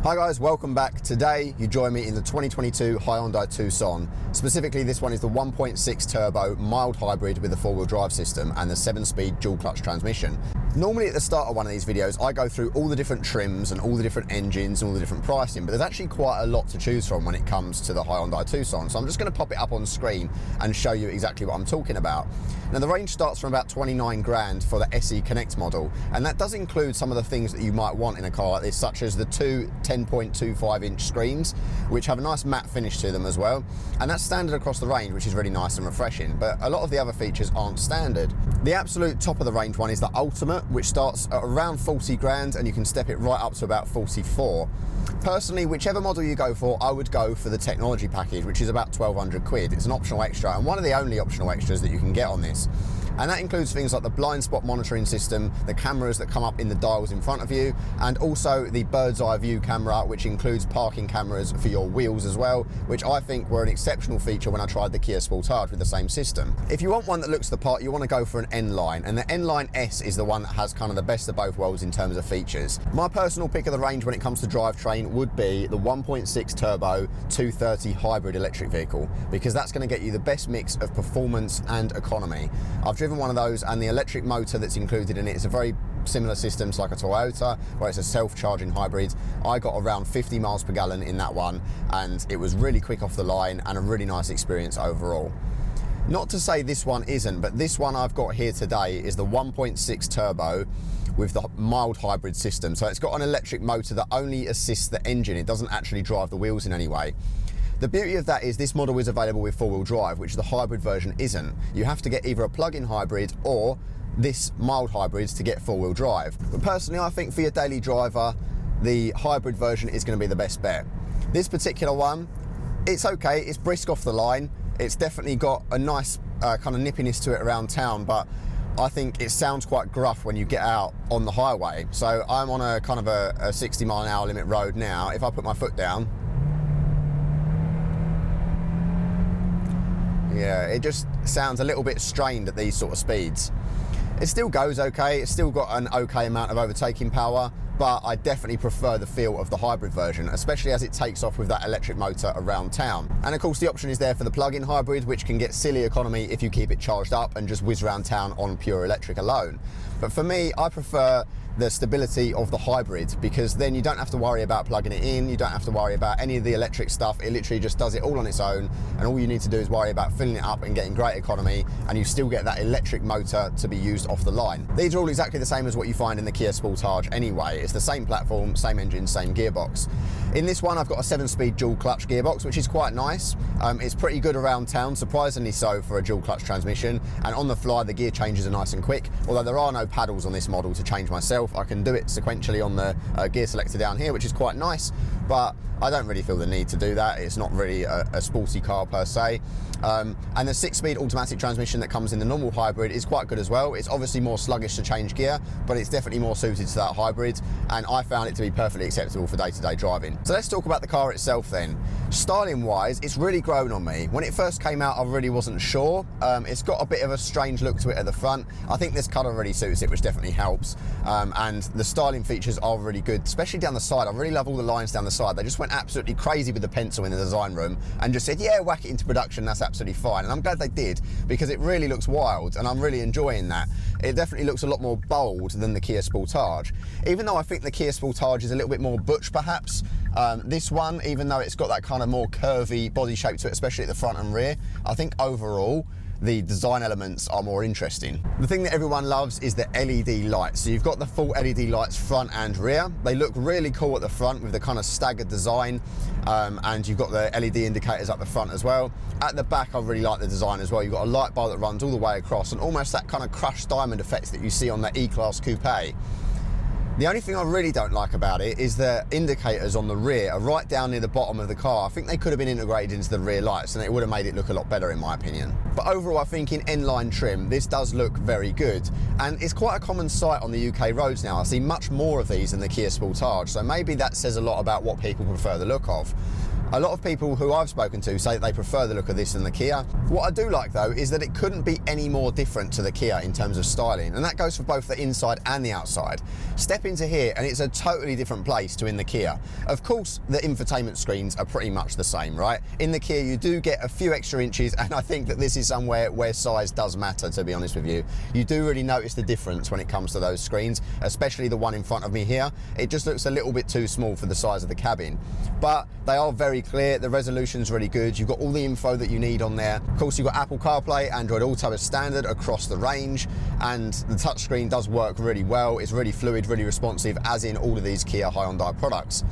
Hi guys, welcome back. Today you join me in the 2022 Hyundai Tucson. Specifically, this one is the 1.6 turbo mild hybrid with a four-wheel drive system and the 7-speed dual clutch transmission. Normally at the start of one of these videos I go through all the different trims and all the different engines and all the different pricing, but there's actually quite a lot to choose from when it comes to the Hyundai Tucson, so I'm just going to pop it up on screen and show you exactly what I'm talking about. Now the range starts from about 29 grand for the SE Connect model, and that does include some of the things that you might want in a car like this, such as the two 10.25 inch screens, which have a nice matte finish to them as well, and that's standard across the range, which is really nice and refreshing, but a lot of the other features aren't standard. The absolute top of the range one is the Ultimate, which starts at around 40 grand and you can step it right up to about 44. Personally, whichever model you go for, I would go for the technology package, which is about 1200 quid. It's an optional extra and one of the only optional extras that you can get on this. And that includes things like the blind spot monitoring system, the cameras that come up in the dials in front of you, and also the bird's eye view camera, which includes parking cameras for your wheels as well, which I think were an exceptional feature when I tried the Kia Sportage with the same system. If you want one that looks the part, you want to go for an N-Line, and the N-Line S is the one that has kind of the best of both worlds in terms of features. My personal pick of the range when it comes to drivetrain would be the 1.6 turbo 230 hybrid electric vehicle, because that's going to get you the best mix of performance and economy. I've driven one of those, and the electric motor that's included in it is a very similar system to like a Toyota, where it's a self-charging hybrid. I got around 50 miles per gallon in that one, and it was really quick off the line and a really nice experience overall. Not to say this one isn't, but this one I've got here today is the 1.6 turbo with the mild hybrid system. So it's got an electric motor that only assists the engine. It doesn't actually drive the wheels in any way. The beauty of that is this model is available with four-wheel drive, which the hybrid version isn't. You have to get either a plug-in hybrid or this mild hybrid to get four-wheel drive. But personally, I think for your daily driver, the hybrid version is going to be the best bet. This particular one, it's okay, it's brisk off the line. It's definitely got a nice kind of nippiness to it around town, but I think it sounds quite gruff when you get out on the highway. So I'm on a kind of a 60 mile an hour limit road now. If I put my foot down, yeah, it just sounds a little bit strained at these sort of speeds. It still goes okay, it's still got an okay amount of overtaking power, but I definitely prefer the feel of the hybrid version, especially as it takes off with that electric motor around town. And of course the option is there for the plug-in hybrid, which can get silly economy if you keep it charged up and just whiz around town on pure electric alone. But for me, I prefer the stability of the hybrid, because then you don't have to worry about plugging it in, you don't have to worry about any of the electric stuff. It literally just does it all on its own, and all you need to do is worry about filling it up and getting great economy, and you still get that electric motor to be used off the line. These are all exactly the same as what you find in the Kia Sportage anyway. It's the same platform, same engine, same gearbox. In this one I've got a 7-speed dual clutch gearbox, which is quite nice. It's pretty good around town, surprisingly so for a dual clutch transmission, and on the fly the gear changes are nice and quick, although there are no paddles on this model to change myself. I can do it sequentially on the gear selector down here, which is quite nice, but I don't really feel the need to do that. It's not really a sporty car per se. And the 6-speed automatic transmission that comes in the normal hybrid is quite good as well. It's obviously more sluggish to change gear, but it's definitely more suited to that hybrid, and I found it to be perfectly acceptable for day-to-day driving. So let's talk about the car itself then. Styling wise, it's really grown on me. When it first came out I really wasn't sure. It's got a bit of a strange look to it at the front. I think this colour really suits it, which definitely helps, and the styling features are really good, especially down the side. I really love all the lines down the side. They just went absolutely crazy with the pencil in the design room and just said, yeah, whack it into production, that's absolutely fine. And I'm glad they did, because it really looks wild and I'm really enjoying that. It definitely looks a lot more bold than the Kia Sportage, even though I think the Kia Sportage is a little bit more butch perhaps. This one, even though it's got that kind of more curvy body shape to it, especially at the front and rear, I think overall the design elements are more interesting. The thing that everyone loves is the LED lights. So you've got the full LED lights front and rear. They look really cool at the front with the kind of staggered design, and you've got the LED indicators up the front as well. At the back I really like the design as well. You've got a light bar that runs all the way across, and almost that kind of crushed diamond effect that you see on the E-Class Coupe. The only thing I really don't like about it is the indicators on the rear are right down near the bottom of the car. I think they could have been integrated into the rear lights and it would have made it look a lot better in my opinion. But overall I think in N-line trim this does look very good, and it's quite a common sight on the UK roads now. I see much more of these than the Kia Sportage, so maybe that says a lot about what people prefer the look of. A lot of people who I've spoken to say that they prefer the look of this than the Kia. What I do like though is that it couldn't be any more different to the Kia in terms of styling, and that goes for both the inside and the outside. Step into here and it's a totally different place to in the Kia. Of course the infotainment screens are pretty much the same, right? In the Kia you do get a few extra inches, and I think that this is somewhere where size does matter, to be honest with you. You do really notice the difference when it comes to those screens, especially the one in front of me here. It just looks a little bit too small for the size of the cabin, but they are very clear. The resolution's really good. You've got all the info that you need on there. Of course, you've got Apple CarPlay, Android Auto as standard across the range, and the touchscreen does work really well. It's really fluid, really responsive, as in all of these Kia Hyundai products.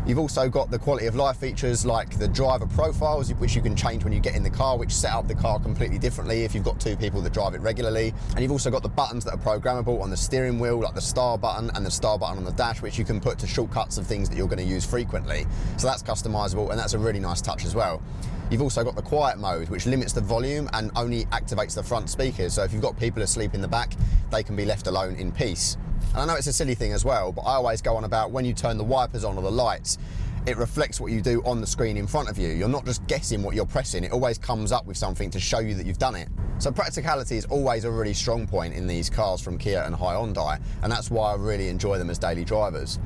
You've also got the quality of life features like the driver profiles, which you can change when you get in the car, which set up the car completely differently if you've got two people that drive it regularly. And you've also got the buttons that are programmable on the steering wheel, like the star button and the star button on the dash, which you can put to shortcuts of things that you're going to use frequently. So that's customizable, and that's a really nice touch as well. You've also got the quiet mode, which limits the volume and only activates the front speakers. So if you've got people asleep in the back, they can be left alone in peace. And I know it's a silly thing as well, but I always go on about when you turn the wipers on or the lights, it reflects what you do on the screen in front of you. You're not just guessing what you're pressing, it always comes up with something to show you that you've done it. So practicality is always a really strong point in these cars from Kia and Hyundai, and that's why I really enjoy them as daily drivers.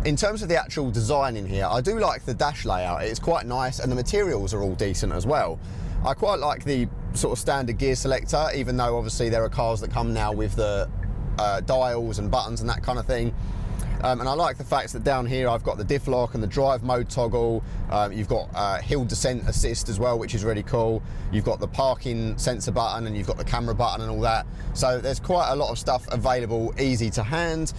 In terms of the actual design in here, I do like the dash layout. It's quite nice, and the materials are all decent as well. I quite like the sort of standard gear selector, even though obviously there are cars that come now with the dials and buttons and that kind of thing. And I like the fact that down here I've got the diff lock and the drive mode toggle. You've got hill descent assist as well, which is really cool. You've got the parking sensor button, and you've got the camera button and all that. So there's quite a lot of stuff available, easy to hand,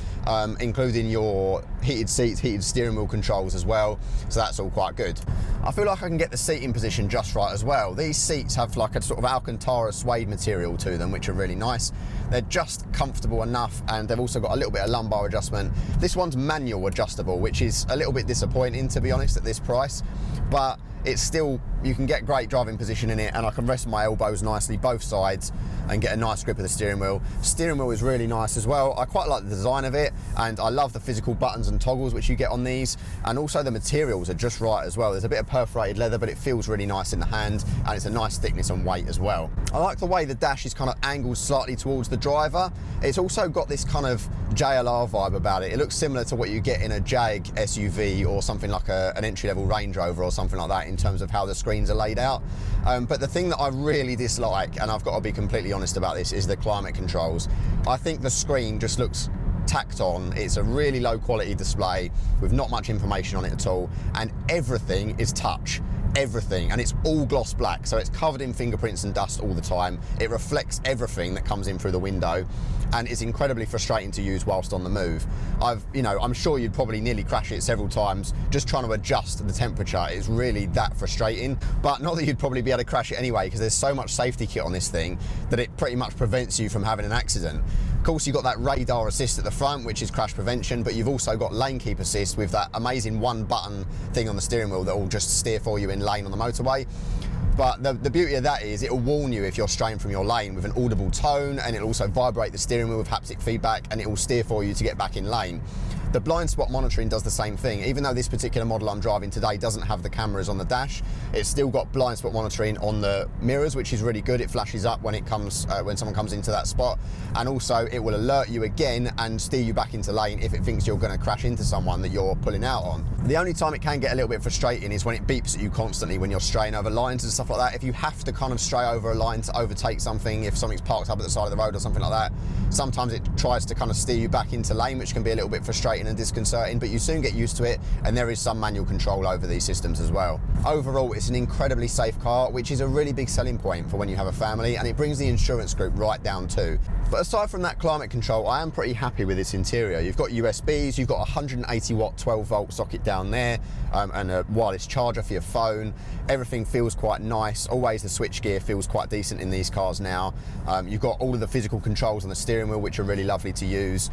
including your heated seats, heated steering wheel controls as well. So that's all quite good. I feel like I can get the seating position just right as well. These seats have like a sort of Alcantara suede material to them, which are really nice. They're just comfortable enough, and they've also got a little bit of lumbar adjustment. This one's manual adjustable, which is a little bit disappointing, to be honest, at this price, but it's still, you can get great driving position in it, and I can rest my elbows nicely both sides and get a nice grip of the steering wheel. Steering wheel is really nice as well. I quite like the design of it, and I love the physical buttons and toggles which you get on these, and also the materials are just right as well. There's a bit of perforated leather, but it feels really nice in the hand, and it's a nice thickness and weight as well. I like the way the dash is kind of angled slightly towards the driver. It's also got this kind of JLR vibe about it. It looks similar to what you get in a Jag SUV or something like an entry-level Range Rover or something like that in terms of how the screens are laid out. But the thing that I really dislike, and I've got to be completely honest about this, is the climate controls. I think the screen just looks tacked on. It's a really low quality display with not much information on it at all, and everything is touch. Everything, and it's all gloss black, so it's covered in fingerprints and dust all the time. It reflects everything that comes in through the window, and it's incredibly frustrating to use whilst on the move. I'm sure you'd probably nearly crash it several times just trying to adjust the temperature. It's really that frustrating, but not that you'd probably be able to crash it anyway, because there's so much safety kit on this thing that it pretty much prevents you from having an accident. Of course, you've got that radar assist at the front, which is crash prevention, but you've also got lane keep assist with that amazing one button thing on the steering wheel that will just steer for you in lane on the motorway. But the beauty of that is it will warn you if you're straying from your lane with an audible tone, and it'll also vibrate the steering wheel with haptic feedback, and it will steer for you to get back in lane. The blind spot monitoring does the same thing. Even though this particular model I'm driving today doesn't have the cameras on the dash, it's still got blind spot monitoring on the mirrors, which is really good. It flashes up when it comes when someone comes into that spot, and also it will alert you again and steer you back into lane if it thinks you're going to crash into someone that you're pulling out on. The only time it can get a little bit frustrating is when it beeps at you constantly when you're straying over lines and stuff like that. If you have to kind of stray over a line to overtake something, if something's parked up at the side of the road or something like that, sometimes it tries to kind of steer you back into lane, which can be a little bit frustrating and disconcerting, but you soon get used to it, and there is some manual control over these systems as well. Overall, it's an incredibly safe car, which is a really big selling point for when you have a family, and it brings the insurance group right down too. But aside from that climate control, I am pretty happy with this interior. You've got USBs, you've got a 180 watt 12 volt socket down there, and a wireless charger for your phone. Everything feels quite nice. Always the switchgear feels quite decent in these cars now. You've got all of the physical controls on the steering wheel, which are really lovely to use,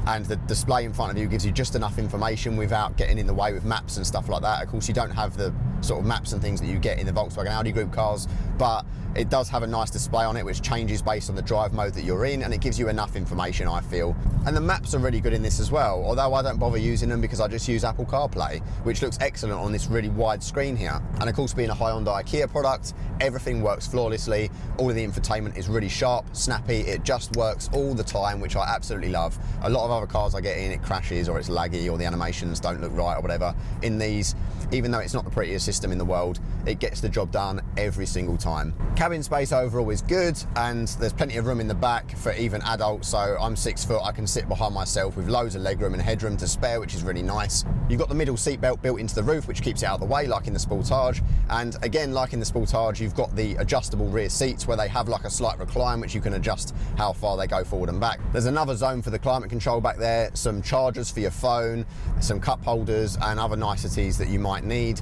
and the display in front of you gives you just enough information without getting in the way with maps and stuff like that. Of course, you don't have the sort of maps and things that you get in the Volkswagen Audi group cars, but It does have a nice display on it which changes based on the drive mode that you're in, and it gives you enough information, I feel. And the maps are really good in this as well, although I don't bother using them because I just use Apple CarPlay, which looks excellent on this really wide screen here. And of course, being a Hyundai Kia product, everything works flawlessly. All of the infotainment is really sharp, snappy, it just works all the time, which I absolutely love. A lot of other cars I get in, it crashes or it's laggy or the animations don't look right or whatever. In these, even though it's not the prettiest system in the world, it gets the job done every single time. Cabin space overall is good, and there's plenty of room in the back for even adults, so I'm 6 foot, I can sit behind myself with loads of legroom and headroom to spare, which is really nice. You've got the middle seat belt built into the roof, which keeps it out of the way, like in the Sportage, and again, like in the Sportage, you've got the adjustable rear seats where they have like a slight recline, which you can adjust how far they go forward and back. There's another zone for the climate control back there, some chargers for your phone, some cup holders and other niceties that you might need.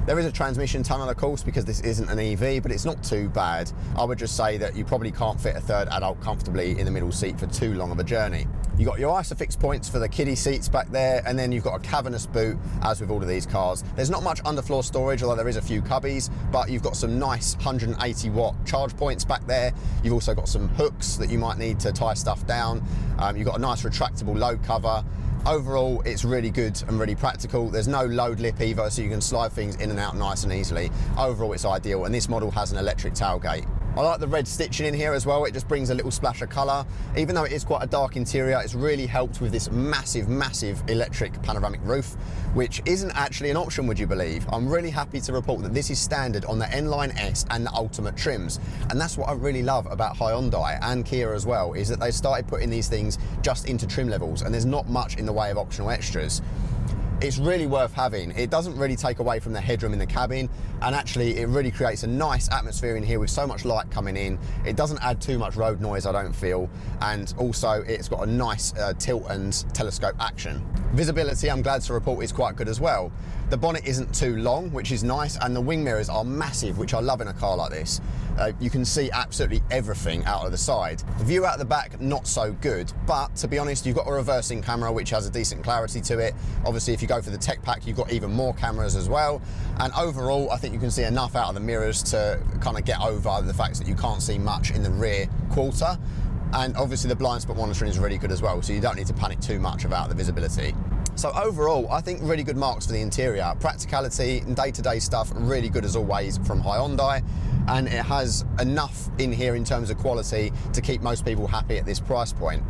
There is a transmission tunnel, of course, because this isn't an EV, but it's not too bad. I would just say that you probably can't fit a third adult comfortably in the middle seat for too long of a journey. You've got your ISOFIX points for the kiddie seats back there, and then you've got a cavernous boot, as with all of these cars. There's not much underfloor storage, although there is a few cubbies, but you've got some nice 180 watt charge points back there. You've also got some hooks that you might need to tie stuff down. You've got a nice retractable load cover. Overall, it's really good and really practical. There's no load lip either, so you can slide things in and out nice and easily. Overall, it's ideal, and this model has an electric tailgate. I like the red stitching in here as well. It just brings a little splash of colour. Even though it is quite a dark interior, it's really helped with this massive, massive electric panoramic roof, which isn't actually an option, would you believe? I'm really happy to report that this is standard on the N-Line S and the Ultimate trims. And that's what I really love about Hyundai and Kia as well, is that they've started putting these things just into trim levels, and there's not much in the way of optional extras. It's really worth having. It doesn't really take away from the headroom in the cabin, and actually it really creates a nice atmosphere in here with so much light coming in. It doesn't add too much road noise, I don't feel, and also it's got a nice tilt and telescope action. Visibility, I'm glad to report, is quite good as well. The bonnet isn't too long, which is nice, and the wing mirrors are massive, which I love in a car like this. You can see absolutely everything out of the side. The view out the back, not so good, but to be honest, you've got a reversing camera which has a decent clarity to it. Obviously, if you go for the tech pack, you've got even more cameras as well. And overall, I think you can see enough out of the mirrors to kind of get over the fact that you can't see much in the rear quarter. And obviously the blind spot monitoring is really good as well, so you don't need to panic too much about the visibility. So overall, I think really good marks for the interior. Practicality and day-to-day stuff, really good as always from Hyundai, and it has enough in here in terms of quality to keep most people happy at this price point.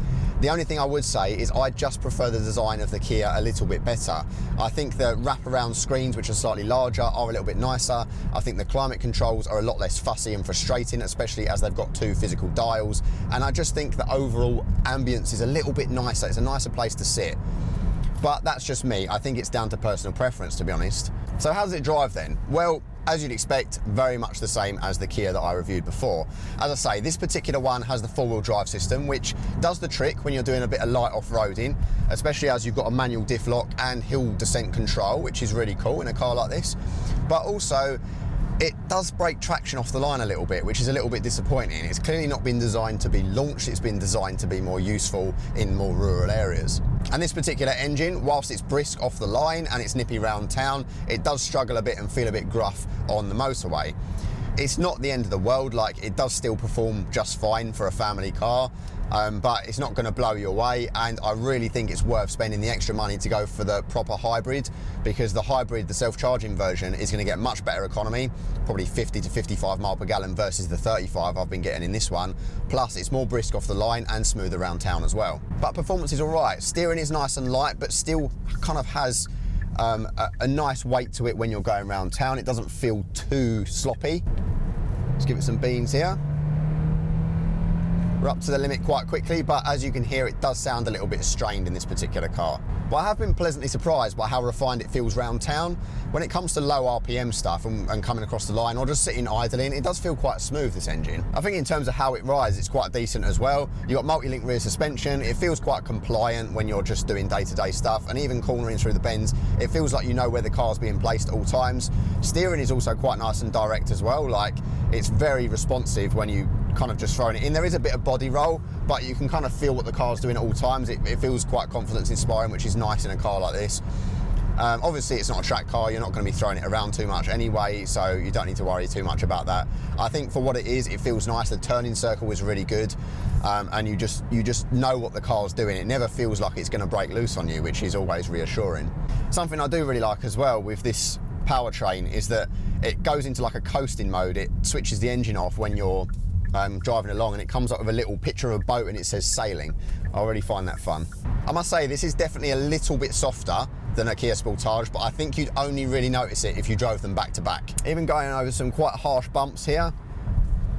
The only thing I would say is I just prefer the design of the Kia a little bit better. I think the wraparound screens, which are slightly larger, are a little bit nicer. I think the climate controls are a lot less fussy and frustrating, especially as they've got 2 physical dials. And I just think the overall ambience is a little bit nicer. It's a nicer place to sit. But that's just me. I think it's down to personal preference, to be honest. So how does it drive then? Well, as you'd expect, very much the same as the Kia that I reviewed before. As I say, this particular one has the 4-wheel drive system, which does the trick when you're doing a bit of light off-roading, especially as you've got a manual diff lock and hill descent control, which is really cool in a car like this. But also, it does break traction off the line a little bit, which is a little bit disappointing. It's clearly not been designed to be launched, it's been designed to be more useful in more rural areas. And this particular engine, whilst it's brisk off the line and it's nippy round town, it does struggle a bit and feel a bit gruff on the motorway. It's not the end of the world, like it does still perform just fine for a family car, but it's not going to blow you away, and I really think it's worth spending the extra money to go for the proper hybrid, because the hybrid, the self-charging version, is going to get much better economy, probably 50 to 55 mile per gallon versus the 35 I've been getting in this one, plus it's more brisk off the line and smooth around town as well. But performance is alright, steering is nice and light, but still kind of has a nice weight to it when you're going around town. It doesn't feel too sloppy. Let's give it some beans here. We're up to the limit quite quickly, but as you can hear, it does sound a little bit strained in this particular car. But I have been pleasantly surprised by how refined it feels round town. When it comes to low RPM stuff and coming across the line or just sitting idling, it does feel quite smooth, this engine. I think in terms of how it rides, it's quite decent as well. You've got multi-link rear suspension. It feels quite compliant when you're just doing day-to-day stuff, and even cornering through the bends, it feels like you know where the car's being placed at all times. Steering is also quite nice and direct as well. Like, it's very responsive when you kind of just throwing it in. There is a bit of body roll, but you can kind of feel what the car's doing at all times. It feels quite confidence inspiring, which is nice in a car like this. Obviously it's not a track car, you're not going to be throwing it around too much anyway, so you don't need to worry too much about that. I think for what it is, it feels nice. The turning circle is really good, and you just know what the car's doing. It never feels like it's going to break loose on you, which is always reassuring. Something I do really like as well with this powertrain is that it goes into like a coasting mode. It switches the engine off when you're driving along, and it comes up with a little picture of a boat and it says sailing. I really find that fun. I must say this is definitely a little bit softer than a Kia Sportage, but I think you'd only really notice it if you drove them back to back. Even going over some quite harsh bumps here,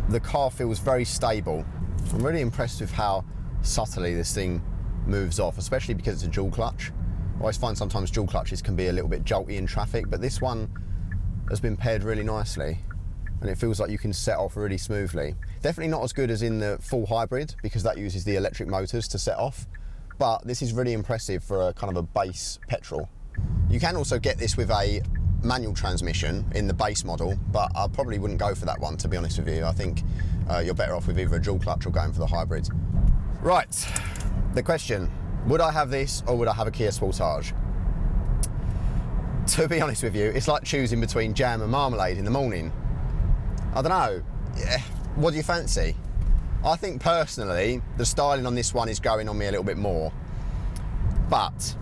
the car feels very stable. I'm really impressed with how subtly this thing moves off, especially because it's a dual clutch. I always find sometimes dual clutches can be a little bit jolty in traffic, but this one has been paired really nicely, and it feels like you can set off really smoothly. Definitely not as good as in the full hybrid, because that uses the electric motors to set off, but this is really impressive for a kind of a base petrol. You can also get this with a manual transmission in the base model, but I probably wouldn't go for that one, to be honest with you. I think you're better off with either a dual clutch or going for the hybrid. Right, the question, would I have this or would I have a Kia Sportage? To be honest with you, it's like choosing between jam and marmalade in the morning. I don't know, what do you fancy? I think personally, the styling on this one is going on me a little bit more. But,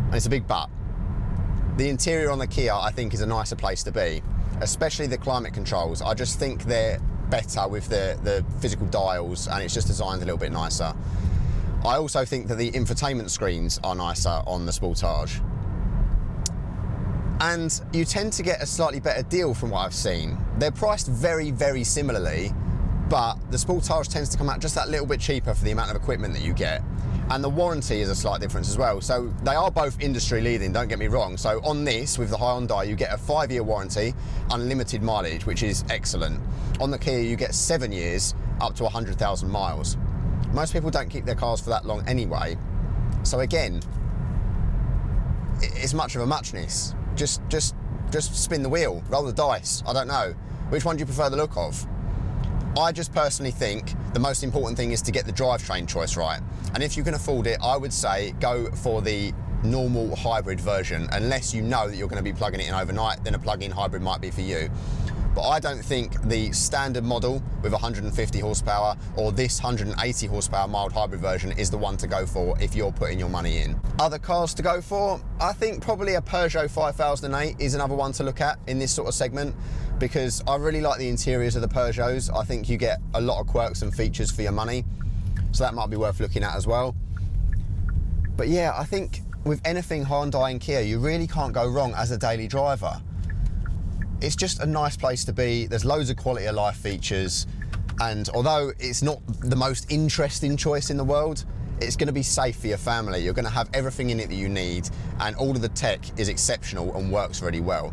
and it's a big but, the interior on the Kia I think is a nicer place to be, especially the climate controls. I just think they're better with the physical dials, and it's just designed a little bit nicer. I also think that the infotainment screens are nicer on the Sportage. And you tend to get a slightly better deal from what I've seen. They're priced very, very similarly, but the Sportage tends to come out just that little bit cheaper for the amount of equipment that you get. And the warranty is a slight difference as well. So they are both industry leading, don't get me wrong. So on this, with the Hyundai, you get a 5-year warranty, unlimited mileage, which is excellent. On the Kia, you get 7 years, up to 100,000 miles. Most people don't keep their cars for that long anyway. So again, it's much of a muchness. Just spin the wheel, roll the dice, I don't know. Which one do you prefer the look of? I just personally think the most important thing is to get the drivetrain choice right. And if you can afford it, I would say go for the normal hybrid version, unless you know that you're going to be plugging it in overnight, then a plug-in hybrid might be for you. But I don't think the standard model with 150 horsepower or this 180 horsepower mild hybrid version is the one to go for if you're putting your money in. Other cars to go for, I think probably a Peugeot 5008 is another one to look at in this sort of segment, because I really like the interiors of the Peugeots. I think you get a lot of quirks and features for your money, so that might be worth looking at as well. But yeah, I think with anything Hyundai and Kia, you really can't go wrong as a daily driver. It's just a nice place to be. There's loads of quality of life features, and although it's not the most interesting choice in the world, it's going to be safe for your family. You're going to have everything in it that you need, and all of the tech is exceptional and works really well.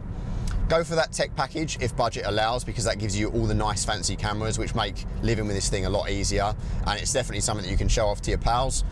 Go for that tech package if budget allows, because that gives you all the nice fancy cameras which make living with this thing a lot easier, and it's definitely something that you can show off to your pals.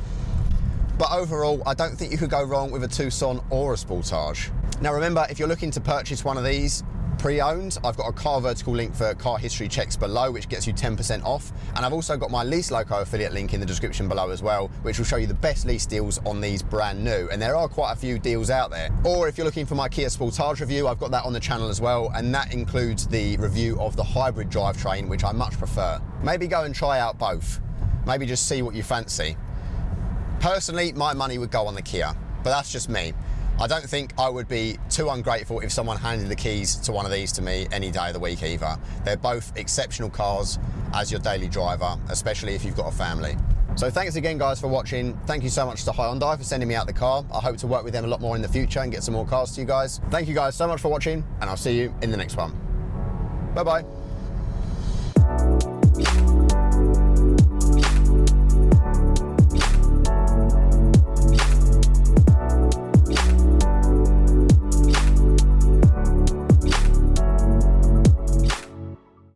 But overall, I don't think you could go wrong with a Tucson or a Sportage. Now remember, if you're looking to purchase one of these pre-owned, I've got a car vertical link for car history checks below, which gets you 10% off, and I've also got my Lease Loco affiliate link in the description below as well, which will show you the best lease deals on these brand new, and there are quite a few deals out there. Or if you're looking for my Kia Sportage review, I've got that on the channel as well, and that includes the review of the hybrid drivetrain, which I much prefer. Maybe go and try out both. Maybe just see what you fancy. Personally, my money would go on the Kia, but that's just me. I don't think I would be too ungrateful if someone handed the keys to one of these to me any day of the week either. They're both exceptional cars as your daily driver, especially if you've got a family. So thanks again guys for watching. Thank you so much to Hyundai for sending me out the car. I hope to work with them a lot more in the future and get some more cars to you guys. Thank you guys so much for watching, and I'll see you in the next one. Bye bye.